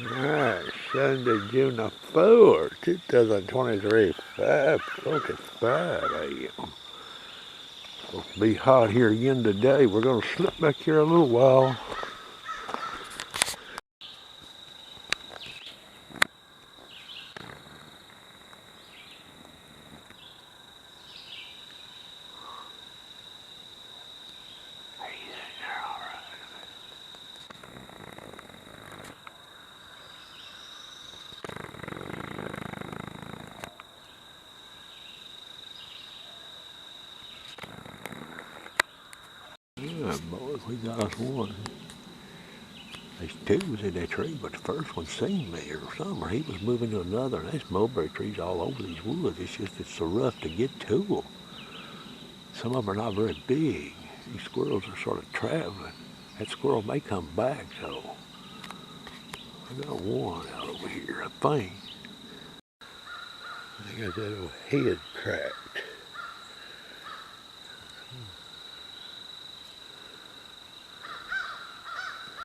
Alright, Sunday, June the 4th, 2023, 5:45 a.m. Supposed to be hot here again today. We're going to slip back here a little while. Yeah, boys, we got us one. There's two was in that tree, but the first one seen me or something. He was moving to another, and there's mulberry trees all over these woods. It's just it's so rough to get to them. Some of them are not very big. These squirrels are sort of traveling. That squirrel may come back, though. I got one out over here, I think. I got that little head crack.